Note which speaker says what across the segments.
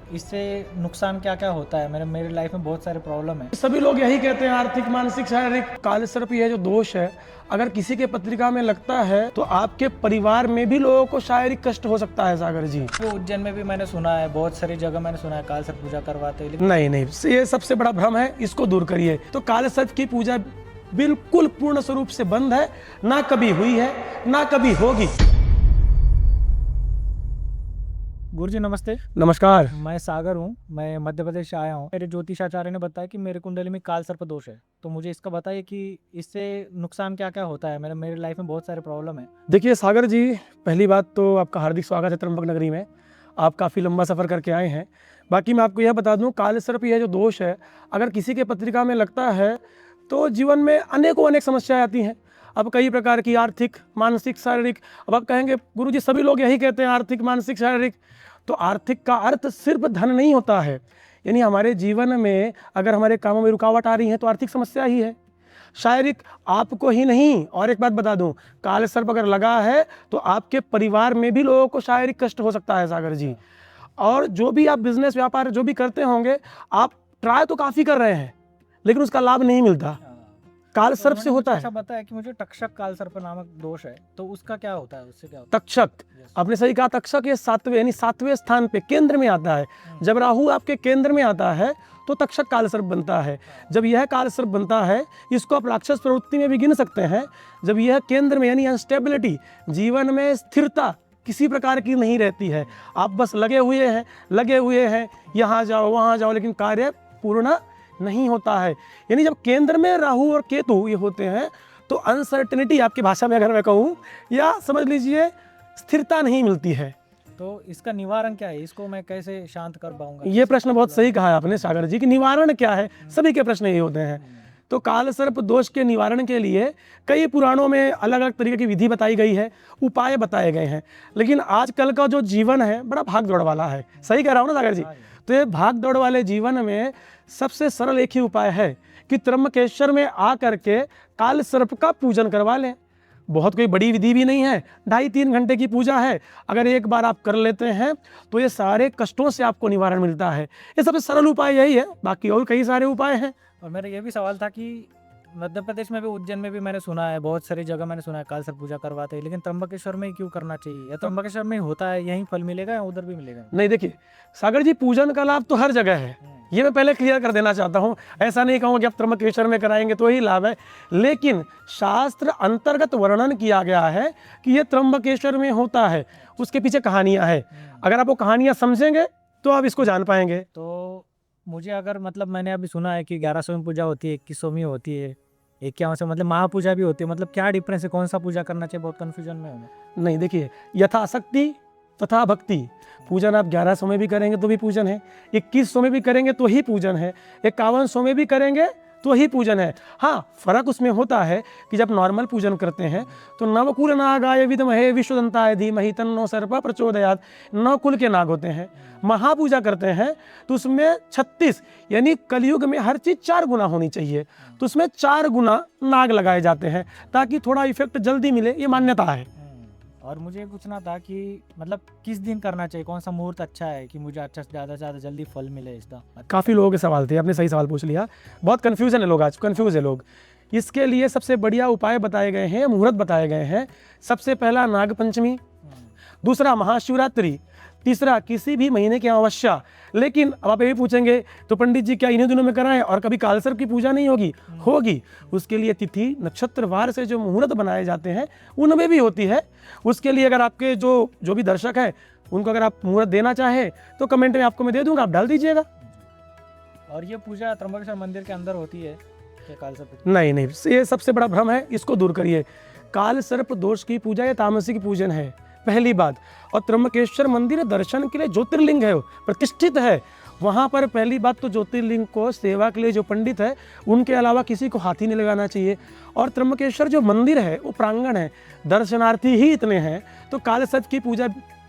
Speaker 1: इससे नुकसान क्या क्या होता है? मेरे लाइफ में बहुत सारे प्रॉब्लम है।
Speaker 2: सभी लोग यही कहते हैं, आर्थिक, मानसिक, शारीरिक। कालसर्प यह जो दोष है, अगर किसी के पत्रिका में लगता है तो आपके परिवार में भी लोगों को शारीरिक कष्ट हो सकता है। सागर जी,
Speaker 1: वो उज्जैन में भी मैंने सुना है, बहुत सारी जगह मैंने सुना है कालसर्प पूजा करवाते हैं, लेकिन
Speaker 2: नहीं, ये सबसे बड़ा भ्रम है, इसको दूर करिए। तो कालसर्प की पूजा बिल्कुल पूर्ण स्वरूप से बंद है, ना कभी हुई है, ना कभी होगी।
Speaker 1: गुरुजी नमस्ते।
Speaker 2: नमस्कार।
Speaker 1: मैं सागर हूँ, मैं मध्य प्रदेश से आया हूँ। मेरे ज्योतिषाचार्य ने बताया कि मेरे कुंडली में कालसर्प दोष है, तो मुझे इसका बताइए कि इससे नुकसान क्या क्या होता है। मेरे लाइफ में बहुत सारे प्रॉब्लम है।
Speaker 2: देखिए सागर जी, पहली बात तो आपका हार्दिक स्वागत है त्र्यंबक नगरी में। आप काफ़ी लंबा सफ़र करके आए हैं। बाकी मैं आपको यह बता दूं, कालसर्प यह जो दोष है, अगर किसी के पत्रिका में लगता है तो जीवन में अनेक समस्याएं आती हैं। अब कई प्रकार की, आर्थिक, मानसिक, शारीरिक। अब आप कहेंगे गुरुजी सभी लोग यही कहते हैं, आर्थिक, मानसिक, शारीरिक। तो आर्थिक का अर्थ सिर्फ धन नहीं होता है। यानी हमारे जीवन में अगर हमारे कामों में रुकावट आ रही है तो आर्थिक समस्या ही है। शारीरिक आपको ही नहीं, और एक बात बता दूं, कालसर्प अगर लगा है तो आपके परिवार में भी लोगों को शारीरिक कष्ट हो सकता है। सागर जी, और जो भी आप बिजनेस, व्यापार जो भी करते होंगे, आप ट्राई तो काफ़ी कर रहे हैं लेकिन उसका लाभ नहीं मिलता। कालसर्प से होता है।
Speaker 1: ऐसा बताया कि मुझे तक्षक कालसर्प नामक दोष है, तो उसका क्या होता है, उससे क्या होता
Speaker 2: तक्षक, आपने सही कहा। तक्षक ये सातवें स्थान पे केंद्र में आता है। जब राहु आपके केंद्र में आता है तो तक्षक कालसर्प बनता है। जब यह कालसर्प बनता है, इसको आप राक्षस प्रवृत्ति में भी गिन सकते हैं। जब यह केंद्र में, यानी अनस्टेबिलिटी, जीवन में स्थिरता किसी प्रकार की नहीं रहती है, आप बस लगे हुए हैं, यहाँ जाओ वहाँ जाओ, लेकिन कार्य पूर्ण नहीं होता है। यानी जब केंद्र में राहु और केतु ये होते हैं तो अनसर्टेनिटी, आपकी भाषा में अगर मैं कहूँ, या समझ लीजिए स्थिरता नहीं मिलती है।
Speaker 1: तो इसका निवारण क्या है? इसको मैं कैसे शांत कर पाऊंगा?
Speaker 2: ये प्रश्न बहुत सही कहा है आपने सागर जी, कि निवारण क्या है। सभी के प्रश्न ये होते हैं। तो कालसर्प दोष के निवारण के लिए कई पुराणों में अलग अलग तरीके की विधि बताई गई है, उपाय बताए गए हैं। लेकिन आजकल का जो जीवन है बड़ा भाग दौड़ वाला है। सही कह रहा हूँ ना सागर जी? तो ये भाग दौड़ वाले जीवन में सबसे सरल एक ही उपाय है कि त्र्यंबकेश्वर में आ करके कालसर्प का पूजन करवा लें। बहुत कोई बड़ी विधि भी नहीं है, 2.5-3 घंटे की पूजा है। अगर एक बार आप कर लेते हैं तो ये सारे कष्टों से आपको निवारण मिलता है। ये सबसे सरल उपाय यही है, बाकी और कई सारे उपाय हैं।
Speaker 1: और मेरा ये भी सवाल था कि मध्य प्रदेश में भी, उज्जैन में भी मैंने सुना है, बहुत सारी जगह मैंने सुना है कालसर्प पूजा करवाते हैं, लेकिन त्र्यंबकेश्वर में ही क्यों करना चाहिए? या त्र्यंबकेश्वर में ही होता है, यहीं फल मिलेगा या उधर भी मिलेगा?
Speaker 2: नहीं, देखिए सागर जी, पूजन का लाभ तो हर जगह है, ये मैं पहले क्लियर कर देना चाहता हूँ। ऐसा नहीं कहूँ कि आप त्र्यंबकेश्वर में कराएंगे तो ही लाभ है, लेकिन शास्त्र अंतर्गत वर्णन किया गया है कि ये त्र्यंबकेश्वर में होता है। उसके पीछे कहानियाँ हैं, अगर आप वो कहानियाँ समझेंगे तो आप इसको जान पाएंगे।
Speaker 1: तो मुझे अगर, मतलब मैंने अभी सुना है कि 1100वीं पूजा होती है, 2100वीं होती है, 51 मतलब महापूजा भी होती है, मतलब क्या डिफरेंस है, कौन सा पूजा करना चाहिए? बहुत कन्फ्यूजन में हूँ।
Speaker 2: नहीं, देखिए, यथाशक्ति तथा भक्ति। पूजन आप 1100 में भी करेंगे तो भी पूजन है, 2100 में भी करेंगे तो ही पूजन है, 5100 में भी करेंगे तो ही पूजन है। हाँ, फर्क उसमें होता है कि जब नॉर्मल पूजन करते हैं तो नवकुल नागाय विद्महे विश्वदंताय धीमहि तन्नो सर्प प्रचोदयात्, 9 कुल के नाग होते हैं। महापूजा करते हैं तो उसमें 36, यानी कलयुग में हर चीज़ 4 गुना होनी चाहिए, तो उसमें 4 गुना नाग लगाए जाते हैं ताकि थोड़ा इफेक्ट जल्दी मिले, ये मान्यता है।
Speaker 1: और मुझे पूछना था कि मतलब किस दिन करना चाहिए, कौन सा मुहूर्त अच्छा है कि मुझे अच्छा, ज़्यादा से ज़्यादा जल्दी फल मिले इसका?
Speaker 2: काफ़ी लोगों के सवाल थे, आपने सही सवाल पूछ लिया। बहुत कन्फ्यूजन है, लोग आज कन्फ्यूज है लोग। इसके लिए सबसे बढ़िया उपाय बताए गए हैं, मुहूर्त बताए गए हैं। सबसे पहला नागपंचमी, दूसरा महाशिवरात्रि, तीसरा किसी भी महीने की अमावस्या। लेकिन अब आप ये भी पूछेंगे तो पंडित जी क्या इन्हीं दिनों में कराएं और कभी कालसर्प की पूजा नहीं होगी? होगी। उसके लिए तिथि नक्षत्र वार से जो मुहूर्त बनाए जाते हैं उनमें भी होती है। उसके लिए अगर आपके जो भी दर्शक हैं उनको अगर आप मुहूर्त देना चाहें तो कमेंट में आपको मैं दे दूंगा, आप डाल दीजिएगा।
Speaker 1: और ये पूजा त्र्यंबकेश्वर मंदिर के अंदर होती है क्या कालसर्प?
Speaker 2: नहीं, ये सबसे बड़ा भ्रम है, इसको दूर करिए। कालसर्प दोष की पूजा या तामसिक पूजन है, पहली बात। और त्र्यंबकेश्वर मंदिर दर्शन के लिए ज्योतिर्लिंग है, प्रतिष्ठित है। वहाँ पर पहली बात तो ज्योतिर्लिंग को सेवा के लिए जो पंडित है उनके अलावा किसी को हाथ ही नहीं लगाना चाहिए। और त्र्यंबकेश्वर जो मंदिर है वो प्रांगण है, दर्शनार्थी ही इतने हैं, तो कालसर्प की पूजा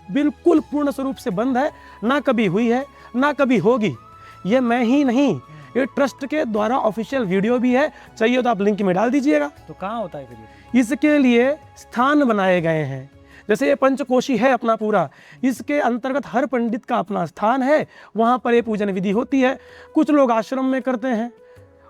Speaker 2: बिल्कुल पूर्ण स्वरूप से बंद है, ना कभी हुई है, ना कभी होगी। ये मैं ही नहीं, ये ट्रस्ट के द्वारा ऑफिशियल वीडियो भी है, चाहिए तो आप लिंक में डाल दीजिएगा।
Speaker 1: तो कहाँ होता है फिर ये?
Speaker 2: इसके लिए स्थान बनाए गए हैं, जैसे ये पंचकोशी है अपना पूरा, इसके अंतर्गत हर पंडित का अपना स्थान है, वहाँ पर ये पूजन विधि होती है। कुछ लोग आश्रम में करते हैं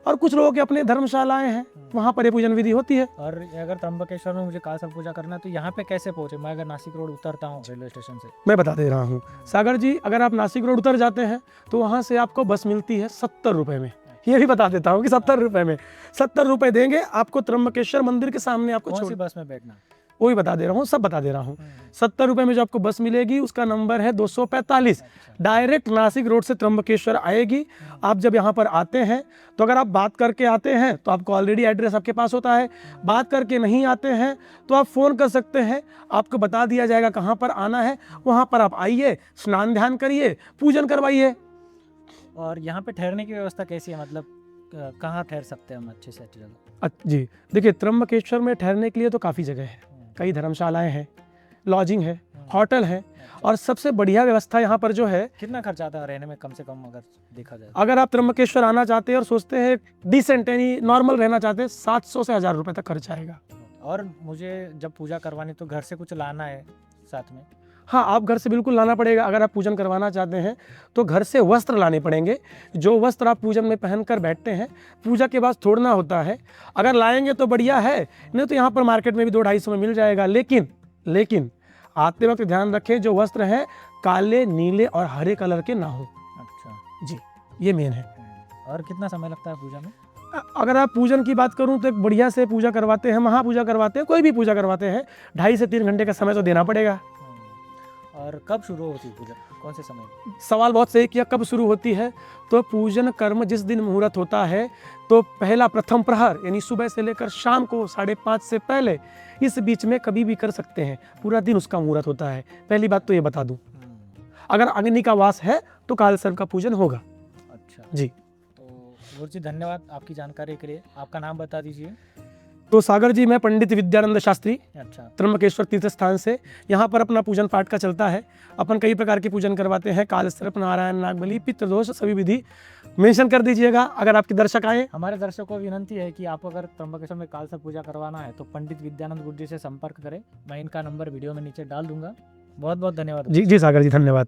Speaker 2: और कुछ लोगों के अपने धर्मशालाएं हैं, वहाँ पर ये पूजन विधि होती है।
Speaker 1: और अगर त्र्यंबकेश्वर में मुझे काल सर्प पूजा करना है तो यहाँ पे कैसे पहुँचे? मैं अगर नासिक रोड उतरता हूँ रेलवे स्टेशन से।
Speaker 2: मैं बता दे रहा हूँ सागर जी, अगर आप नासिक रोड उतर जाते हैं तो वहाँ से आपको बस मिलती है 70 रुपये में। ये भी बता देता हूँ कि 70 रुपये में, 70 रुपये देंगे आपको, त्र्यंबकेश्वर मंदिर के सामने आपको
Speaker 1: कौन सी
Speaker 2: छोड़,
Speaker 1: बस में बैठना?
Speaker 2: वो भी बता दे रहा हूँ, सब बता दे रहा हूँ। 70 रुपये में जो आपको बस मिलेगी उसका नंबर है 245, डायरेक्ट नासिक रोड से त्र्यंबकेश्वर आएगी। आप जब यहाँ पर आते हैं तो अगर आप बात करके आते हैं तो आपको ऑलरेडी एड्रेस आपके पास होता है, बात करके नहीं आते हैं तो आप फ़ोन कर सकते हैं, आपको बता दिया जाएगा कहाँ पर आना है, वहाँ पर आप आइए, स्नान ध्यान करिए, पूजन करवाइए।
Speaker 1: और यहाँ पे ठहरने की व्यवस्था कैसी है? मतलब कहाँ ठहर सकते हैं हम अच्छे से अच्छी जगह?
Speaker 2: जी देखिए, त्र्यंबकेश्वर में ठहरने के लिए तो काफ़ी जगह है, कई धर्मशालाएं हैं, लॉजिंग है, होटल है, और सबसे बढ़िया व्यवस्था यहाँ पर जो है,
Speaker 1: कितना खर्च आता है रहने में कम से कम अगर देखा जाए?
Speaker 2: अगर आप त्र्यंबकेश्वर आना चाहते हैं और सोचते हैं डिसेंट यानी नॉर्मल रहना चाहते हैं, 700 से 1000 रुपये तक खर्च आएगा।
Speaker 1: और मुझे जब पूजा करवानी तो घर से कुछ लाना है साथ में?
Speaker 2: हाँ, आप घर से बिल्कुल लाना पड़ेगा। अगर आप पूजन करवाना चाहते हैं तो घर से वस्त्र लाने पड़ेंगे, जो वस्त्र आप पूजन में पहनकर बैठते हैं, पूजा के बाद छोड़ना होता है। अगर लाएंगे तो बढ़िया है, नहीं तो यहाँ पर मार्केट में भी 200-250 में मिल जाएगा। लेकिन आते वक्त ध्यान रखें, जो वस्त्र हैं काले, नीले और हरे कलर के ना हो।
Speaker 1: अच्छा
Speaker 2: जी, ये मेन है।
Speaker 1: और कितना समय लगता है पूजा में?
Speaker 2: अगर आप पूजन की बात करूं तो एक बढ़िया से पूजा करवाते हैं, महापूजा करवाते हैं, कोई भी पूजा करवाते हैं, 2.5 से 3 घंटे का समय तो देना पड़ेगा।
Speaker 1: और कब शुरू होती है पूजा, कौन से समय?
Speaker 2: सवाल बहुत सही किया, कब शुरू होती है? तो पूजन कर्म जिस दिन मुहूर्त होता है तो पहला प्रथम प्रहर यानी सुबह से लेकर शाम को 5:30 से पहले, इस बीच में कभी भी कर सकते हैं, पूरा दिन उसका मुहूर्त होता है। पहली बात तो ये बता दूं, अगर अग्नि का वास है तो काल सर्प का पूजन होगा।
Speaker 1: अच्छा
Speaker 2: जी,
Speaker 1: तो गुरु जी धन्यवाद आपकी जानकारी के लिए। आपका नाम बता दीजिए।
Speaker 2: तो सागर जी, मैं पंडित विद्यानंद शास्त्री,
Speaker 1: अच्छा
Speaker 2: त्र्यंबकेश्वर तीर्थ स्थान से, यहाँ पर अपना पूजन पाठ का चलता है। अपन कई प्रकार के पूजन करवाते हैं, काल सर्प, नारायण, नागबली, पितृदोष, सभी विधि मेंशन कर दीजिएगा अगर आपके दर्शक आए।
Speaker 1: हमारे दर्शकों को विनंती है कि आप अगर त्र्यंबकेश्वर में काल सर्प पूजा करवाना है तो पंडित विद्यानंद गुरु जी से संपर्क करें। मैं इनका नंबर वीडियो में नीचे डाल दूंगा। बहुत बहुत धन्यवाद।
Speaker 2: जी सागर जी, धन्यवाद।